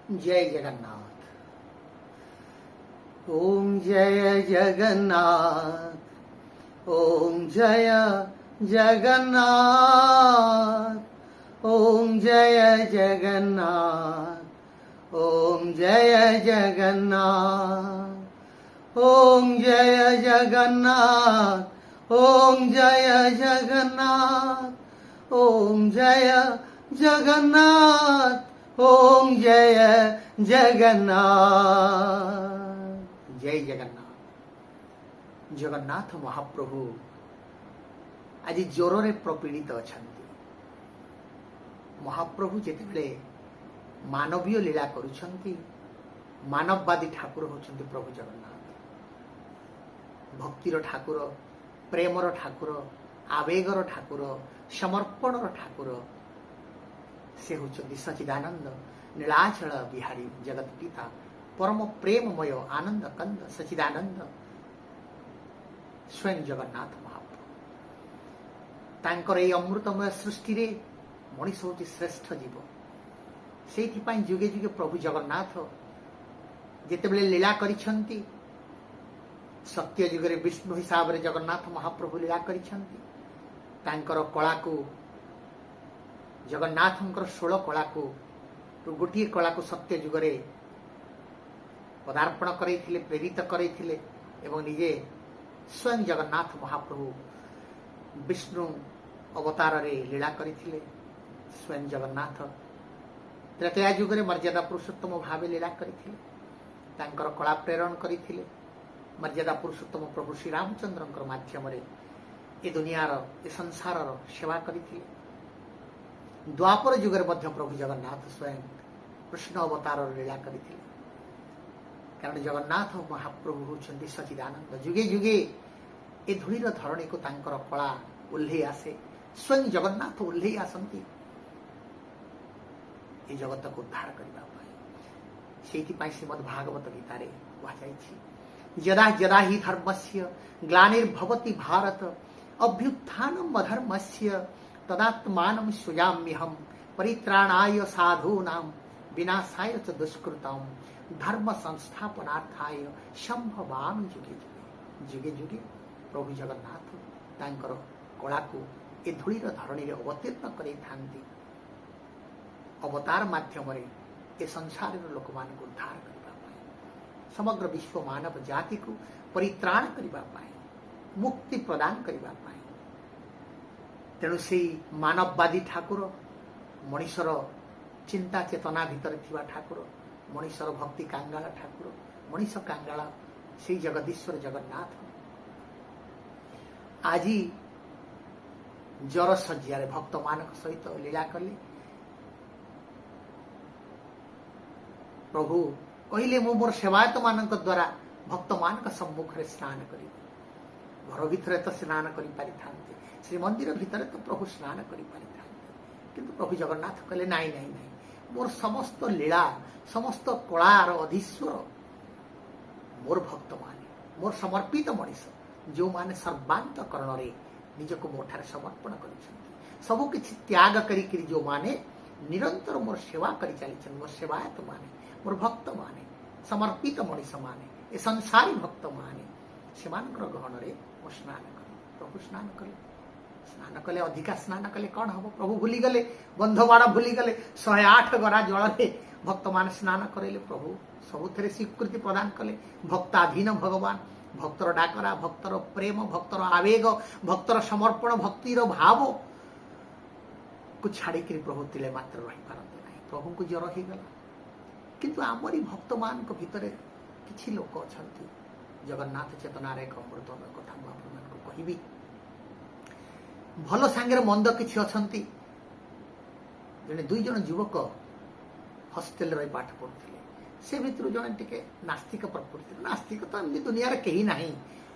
जय जगन्नाथ। ओम जय जगन्नाथ, ओम जय जगन्नाथ, ओम जय जगन्नाथ, ओम जय जगन्नाथ, ओम जय जगन्नाथ, ओम जय जगन्नाथ, ओम जय जगन्नाथ, ओम जय जगन्नाथ। जय जगन्नाथ। जगन्नाथ महाप्रभु आज ज्वर प्रपीड़ित अच्छा। महाप्रभु जितेबले मानवीय लीला करुछंती, मानववादी ठाकुर होछंती प्रभु जगन्नाथ। भक्तिर ठाकुर, प्रेमर ठाकुर, आवेगर ठाकुर, समर्पणर ठाकुर से होछंती सच्चिदानंद नीलाचल बिहारी जगत पिता परम प्रेममय आनंद कंद सच्चिदानंद स्वयं जगन्नाथ महाप्रभु। तांकर ए अमृतमय सृष्टि रे मनीष होची श्रेष्ठ जीव। सेथिपाई जुगे जुगे प्रभु जगन्नाथ जेतेबेले लीला करिछंती, सत्य जुगरे विष्णु हिसाब रे जगन्नाथ महाप्रभु लीला करिछंती। तांकर कला को जगन्नाथंकर 16 कला को गोटे कला को सत्य जुगरे पदार्पण करैथिले, प्रेरित करैथिले एवं निजे स्वयं जगन्नाथ महाप्रभु विष्णु अवतार रे लीला करथिले। स्वयं जगन्नाथ त्रेतया जुगरे मर्यादा पुरुषोत्तम भाव लीला करथिले। तांकर कला प्रेरण करथिले। मर्यादा पुरुषोत्तम प्रभु श्री रामचंद्रंकर माध्यम रे ए दुनियार ए संसारर सेवा करथिले। द्वापर जुगरे मध्य प्रभु जगन्नाथ स्वयं कृष्ण अवतार लीला करथिले। कारण जगन्नाथ महाप्रभु होछंती सच्चिदानंद। जुगे जुगे ए धूलीर धरणी को तांकर कला उल्ले आसे। स्वयं जगन्नाथ उल्ले आसंती ए जगत को उद्धार करबा पाई। सेति पाई श्रीमद् भागवत गीता रे कहाଯାଇଛି, यदा यदा हि धर्मस्य ग्लानिर्भवति भारत अभ्युत्थानम् अधर्मस्य तदात्मानं सृजाम्यहम् परित्राणाय साधूनां विनाशाय च दुष्कृतां धर्म संस्थापनार्थाय संभवामि जुगे जुगे। जुगे जुगे प्रभु जगन्नाथ तांकर कला को ए धूलीर धरणी रे अवतीर्ण करै थांती। अवतार माध्यम रे ए संसार लोक मान को उद्धार करबा पाए, समग्र विश्व मानव जाति को परित्राण करबा पाए, मुक्ति प्रदान करबा पाए। तेणु से मानववादी ठाकुर, मनीषर चिंता चेतना भितर थिबा ठाकुर, मनीषर भक्ति कांगाल ठाकुर, मनीष कांगाल से जगदीश्वर जगन्नाथ आज जर सज्जार भक्त मान सहित लीला कले। प्रभु कहले मु मोर सेवायत मानक द्वारा भक्त मान सम्मुख रे स्नान करी। घर भितर तो स्नान करि पारि थांते, श्री मंदिर भितर तो प्रभु स्नान करि पारि थांते, किंतु प्रभु जगन्नाथ कहले नाई नाई नाई, मोर समस्त लीला समस्त कलार अधीश्वर मोर भक्त माने, मोर समर्पित मनीष जो माने सर्वांतकरण रे निजको मोठारे समर्पण करिसंती, सब किछि त्याग करी जो माने निरंतर मोर सेवा करि चलिछन, मोर सेवायत माने, मोर भक्त माने, समर्पित मनीष माने, ए संसारी भक्त माने सेमानकर गहन रे मो स्नान करी। प्रभु स्नान कले। स्नान कले अधिका स्नान कले कौन हम? प्रभु भूली गले, बंध बाड़ भूली गले। 108 गरा जल रे भक्त मान स्नान करेले। प्रभु सबुथरे स्वीकृति प्रदान कले। भक्ताधीन भगवान, भक्तर डाकरा, भक्तर प्रेम, भक्तर आवेग, भक्तर समर्पण, भक्तिर भाव को छाड़ी प्रभु तिले मात्र रही पारते नहीं। प्रभु को ज्वर हो गला, किंतु आमरी भक्त मान को भितरे किछि लोक अछंती जगन्नाथ चेतनार एक अमृतमय कथा को कहिबी। भल सांगे मंद किछि अछंती। जने 2 जन युवक हॉस्टेल रे पाठ पढ़ुथिले, से भितर जने टिके नास्तिक प्रकृति। नास्तिक तो एमती दुनिया रे केही नाही,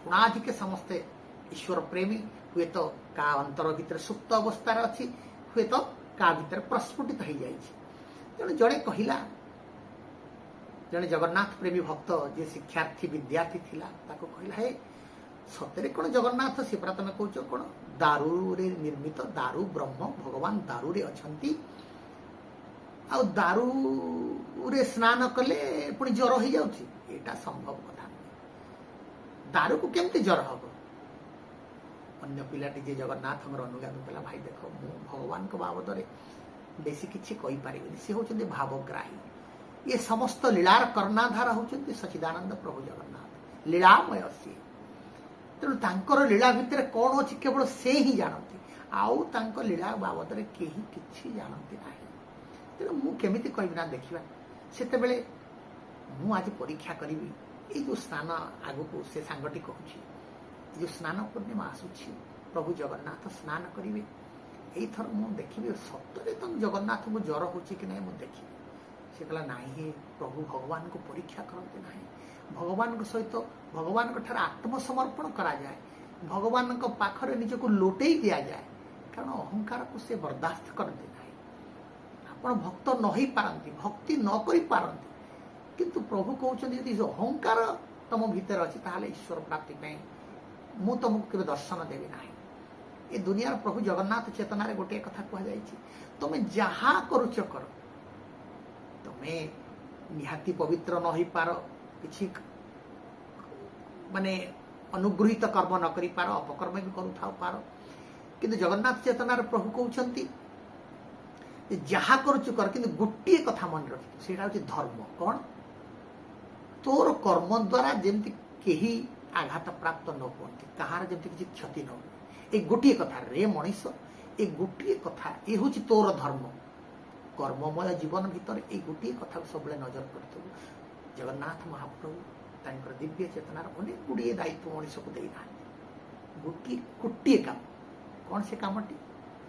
उणाधिक समस्ते ईश्वर प्रेमी। हुए तो का अंतर भितर सुप्त अवस्था रे अछि, हुए तो का भितर प्रस्फुटित हो जाइछि। जने जड़े कहिला, जने जगन्नाथ प्रेमी भक्त जे शिक्षार्थी विद्यार्थी थिला, ताको कहिला हे सतरे कौन जगन्नाथ से परा तुम कौच कौन दारू रे निर्मित दारू ब्रह्म भगवान दारू रे अछंती आ दारू दारुरे स्नान कले पुणी ज्वर हो जाउछि एटा संभव कथा दारू को केमती ज्वर हम अन्य पिलाटी जे जगन्नाथ अनुगामी कला भाई देख मु भगवान को बाबद बेसी किसी कहीपर सी हूँ भावग्राही ये समस्त लीलार कर्णाधार होती सचिदानंद प्रभु जगन्नाथ लीलामय सी तेणु तांकर लीला भितर कौन अच्छी केवल से ही जानती आउ तांको लीला बाबद केही किछि जानती ना तेणु मु केमिति कहबी ना देखिबा सेतेबेले मु आज परीक्षा करी ये जो स्नान आगु से सांगटी कहूँ जो स्नान पूर्णिमा आसुछि प्रभु जगन्नाथ स्नान करेंगे यही थर मुझे देखी सतरे तुम जगन्नाथ को ज्वर हो कि नहीं मुझे देखी से कहला नहीं प्रभु भगवान को परीक्षा करते ना भगवान सहित भगवान ठार आत्मसमर्पण करा जाए भगवान पाखरे निजक लोटे दि जाए कारण अहंकार को से बर्दास्त करते ना आपण भक्त न हो पारती भक्ति न कर पारती किंतु प्रभु कहते यदि अहंकार तुम भीतर अच्छी ताहले ईश्वर प्राप्ति मु तुमको केवे दर्शन देवी ना ये दुनिया प्रभु जगन्नाथ चेतना रे गोटे कथा कह जाए तुम्हें जहा करुच कर तुम्हें निहाती पवित्र न हो पार कि माने अनुगृहित कर्म न करि पार अपकर्म भी करुथा पार किंतु जगन्नाथ चेतना रे प्रभु कहउछंती जहा करुच कर किंतु गोटे कथा मन रख सेटा होची धर्म कौन तोर कर्म द्वारा जेमति केही आघात प्राप्त न होती कहार जमी किसी क्षति न हो ये गोटे कथा रे मनीष ये गोटे कथा ये हूँ तोर धर्म कर्ममय जीवन भितर ये गोटे कथा सब नजर कर जगन्नाथ महाप्रभु दिव्य चेतनार अनेक गुड़िए दायित्व मनीष को देना गोटे गोटे काम कौन से कामटी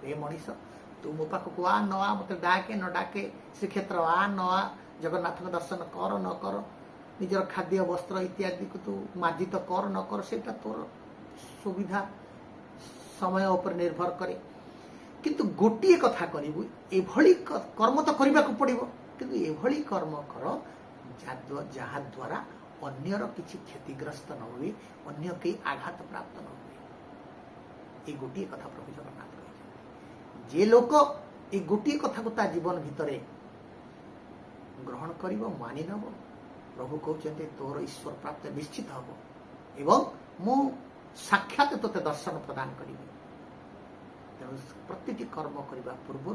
रे मनीष तू मो पाख को आ न आ मत डाके न डाके श्रीक्षेत्र आ न आ जगन्नाथ दर्शन कर न कर निजर खाद्य वस्त्र इत्यादि को तू मार्जित कर न कर से तोर सुविधा समय उपर निर्भर करे किंतु गोटे कथा करू एभली कर्म तो करने को पड़ो किंतु एभली कर्म कर जहा द्वारा अन्यर किसी क्षतिग्रस्त न हुए अन्य कई आघात प्राप्त न हुए ये गोटे कथा प्रभु जगन्नाथ कहते जे लोक ये गोटे कथा को ता जीवन भितर ग्रहण कर मानि नब प्रभु कहते तोर ईश्वर प्राप्त निश्चित हम एवं मु साक्षात तोते दर्शन प्रदान करी तेणु प्रति कर्म करने पूर्व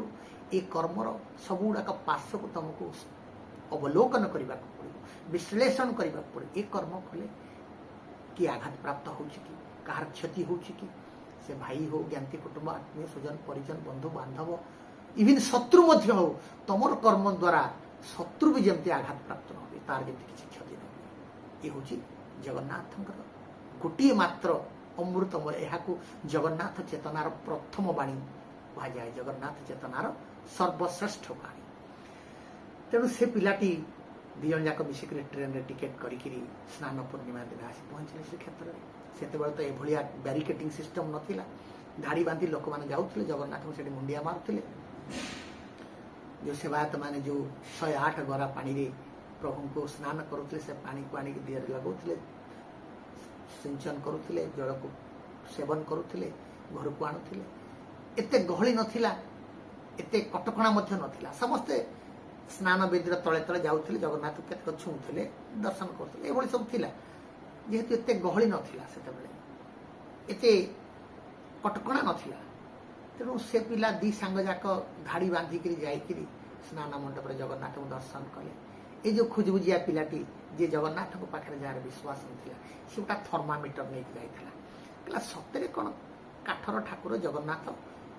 ये कर्मर सबुड़ाक पार्श्व को तुमको अवलोकन करने को पड़ो विश्लेषण करने पड़े ये कर्म कले कि आघात प्राप्त हो कहार क्षति हो से भाई हो ज्ञाति कुटुंब आत्मीय स्वजन परिजन बंधु बांधव इवन शत्रु हो तुम कर्म द्वारा शत्रु भी जमती आघात प्राप्त न हो तार जमी किसी क्षति न हो ये हूँ जगन्नाथ गोटे मात्र अमृतमय यहाँ जगन्नाथ चेतनार प्रथम वाणी कह जाए जगन्नाथ चेतनार सर्वश्रेष्ठ वाणी तेणु से पिलाटी दिजन जाक मिसिक ट्रेन रे टिकेट करी स्नान पूर्णिमा दिन आसी पहुंचले से क्षेत्र में सेतेबेले तो एभलिया बैरिकेटिंग सिस्टम नथिला धाड़ी बांधी लोक मैंने जाऊे जगन्नाथ को से मुंडिया मारुले जो सेवायत मैंने जो 108 गरा पानी रे प्रभु को स्नान करुले से पानी को आनिक दिहरे लगौले सिंचन करुले जल को सेवन करुले घर को आणुले एते गहली नथिला एते कटकणा मध्य नथिला समस्ते स्नान बेदीर तले तले जाऊले जगन्नाथ केतक छुँले दर्शन करुले ये सब थिला जेहेतु एते गहली नथिला सेतेबेले एते कटकणा नथिला तेणु से पिला दी सांग जाक धाड़ी बांधिकी जाइकिरी स्नान मंडप जगन्नाथ को दर्शन कले ये जो खुजबुजिया पिलाटी जे जगन्नाथ को पाखे जार विश्वास नथिला से गोटा थर्मामीटर नहीं जाइला सतरे कौन काठर ठाकुर जगन्नाथ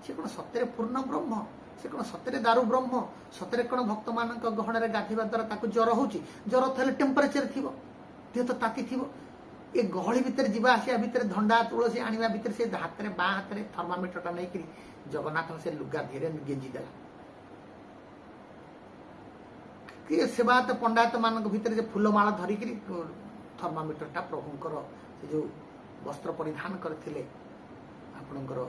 से कौन सतरे पूर्ण ब्रह्म से कौन सतरे दारू ब्रह्म सतरे कौन भक्त मान गहन गाधवा द्वारा ज्वर हो ज्वर थे टेम्परेचर थी देह तो ताती थी ये गहली भितर जीवा आसिया भितर धंडा तुलसी आनिबा भितर से हाथ में बाँ हाथ में थर्मामीटर टा नहीं जगन्नाथ से लुगा धीरे गेंजी देला सेवायत पंडायत मान भितर फूलमाला धरिक थर्मामीटर टा प्रभुंकर से जो वस्त्र परिधान करथिले आपणकर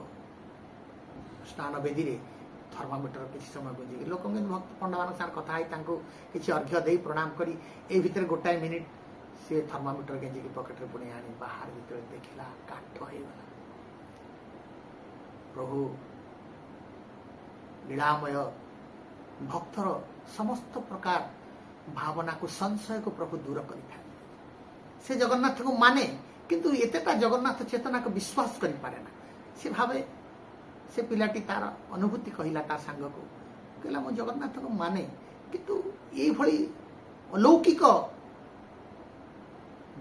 स्नान बेदी रे थर्मामीटर किसी समय गुंजी लोक भक्त पंडा मान साथ कथा किसी अर्घ्य दे प्रणाम करी ए भितर गोटाए मिनिट से थर्मामीटर गेंजी पकेट रे पुणी आनी बाहर भीतर देखला काठ हो प्रभु लीलामय भक्तर समस्त प्रकार भावना को संशय को प्रभु दूर कर से जगन्नाथ को माने किंतु एतेटा जगन्नाथ चेतना को विश्वास करि पारे ना से भावे से पिलाटी तार अनुभूति कहला ता सांग को कहला मो जगन्नाथ को माने किंतु ये भली अलौकिक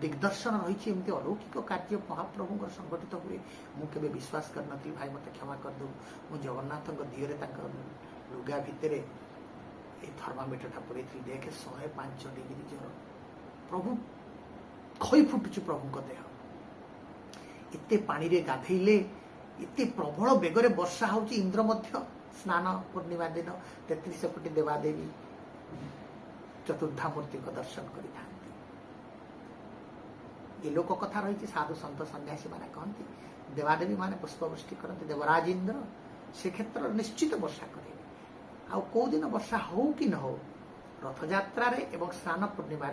दिग्दर्शन रही एमती अलौकिक कार्य महाप्रभु संगठित हुए मुझे विश्वास कर नी भाई मत क्षमा कर दो मु जगन्नाथ दिहरे लुगा भितर ये थर्मामीटर पूरे देखे 105 डिग्री ज्वर प्रभु खई फुटुची प्रभु देह एते पानी रे गाधेले एते प्रबल बेगरे वर्षा होची इंद्र मध्य स्नान पूर्णिमा दिन 33 कोटी देवादेवी चतुर्धा मूर्ति को दर्शन करि ये लोक कथा रही साधु सन्त सन्यासी माने कहती देवादेवी माने पुष्पवृष्टि करते देवराज इंद्र से क्षेत्र निश्चित वर्षा करे आउ कौ दिन वर्षा हो कि न हो रथयात्रा एवं स्नान पूर्णिमा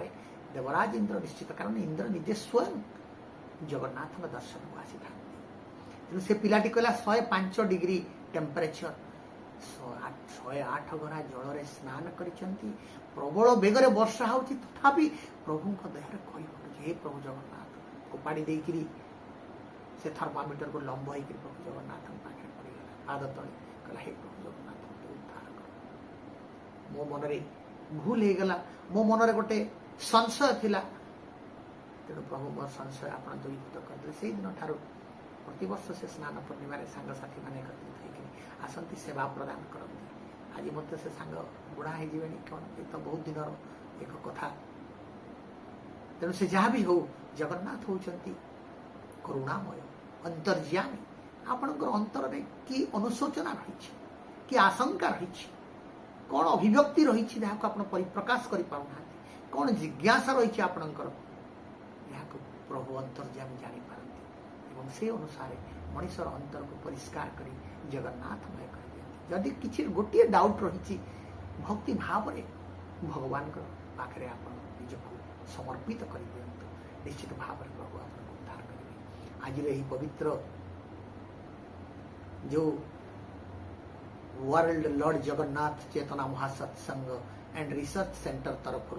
देवराज इंद्र निश्चित कारण इंद्र निजे स्वयं जगन्नाथ दर्शन को आसी था से पिलाटी कहला 105 डिग्री टेम्परेचर 108 घरा जल स्नान करिसेंती प्रबल बेगरे वर्षा होची तथापि प्रभु देहरे कई फुटुची हे प्रभु जगन्नाथ उपाड़ी देकरी से थर्मामीटर को लंब होकर प्रभु जगन्नाथ पाखे पड़गला पाद तले कहला हे प्रभु जगन्नाथ उद्धार कर मो मनरे भूल हो गला मो मनरे गोटे संशय थिला तेणु प्रभु मोर संशय आप दूरीभूत करदे से दिन ठार प्रतिवर्ष से स्नान पूर्णिमा सांगसाथी मैंने एकत्रित आसती सेवा प्रदान करती आज मत से सांग बुढ़ा हो कौन ये तो बहुत दिन एक कथा तेणु से जहाँ भी हो जगन्नाथ होती करुणामय अंतर्यामी आपणकर अंतर में कि अनुशोचना रही कि आशंका रही कौन अभिव्यक्ति रही जहाँ को आप परिप्रकाश कर पाना कौन जिज्ञासा रही आपणकर प्रभु अंतर्यामी जापारती और से अनुसार मनीषर अंतर को परिष्कार कर जगन्नाथमय कर दिखती जदि किसी गोटे डाउट रही भक्ति भाव में भगवान पाखे आप निजक समर्पित कर दिंतु निश्चित भाव में प्रभु आपको उद्धार करेंगे आज यही पवित्र जो world lord Jagannath Chetana Mahasatsang and research centre तरफ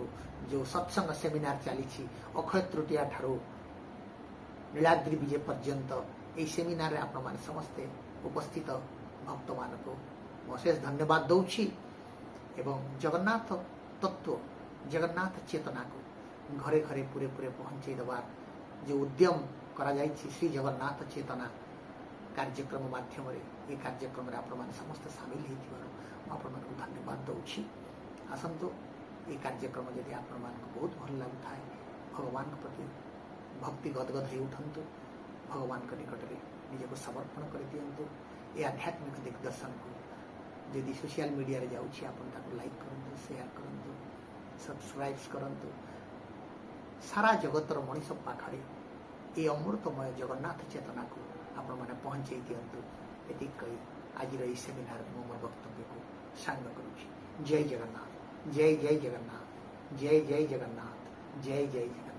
जो सत्संग सेमिनार चली अक्षय तृतीया ठारू नीलाद्रि विजय पर्यंत यही सेमिनार रे आपण माने समस्ते उपस्थित भक्त मान को अशेष धन्यवाद दौची एवं जगन्नाथ तत्व जगन्नाथ चेतना को घरे घरे पूरे पूरे पहुंचे देवार जो उद्यम करा जायछि श्री जगन्नाथ चेतना कार्यक्रम माध्यम ये कार्यक्रम आप समस्त सामिल होकर धन्यवाद दौची आसतु ये कार्यक्रम यदि आप बहुत भल लगुता है भगवान प्रति भक्ति गदगद हो उठंतु भगवान निकट में निजक समर्पण कर दिंतु ये आध्यात्मिक दिग्दर्शन को यदि सोशल मीडिया रे जाऊँगी आप लाइक करूँ शेयर करूँ सब्सक्राइब करूँ सारा जगतर मनीष पाखे ये अमृतमय जगन्नाथ चेतना को आप पहुँचे दिंतु ये कही आज ये सेमिनार में मोर वक्तव्य को सांग करुँच जय जगन्नाथ जय जय जगन्नाथ जय जय जगन्नाथ जय जय जगन्नाथ।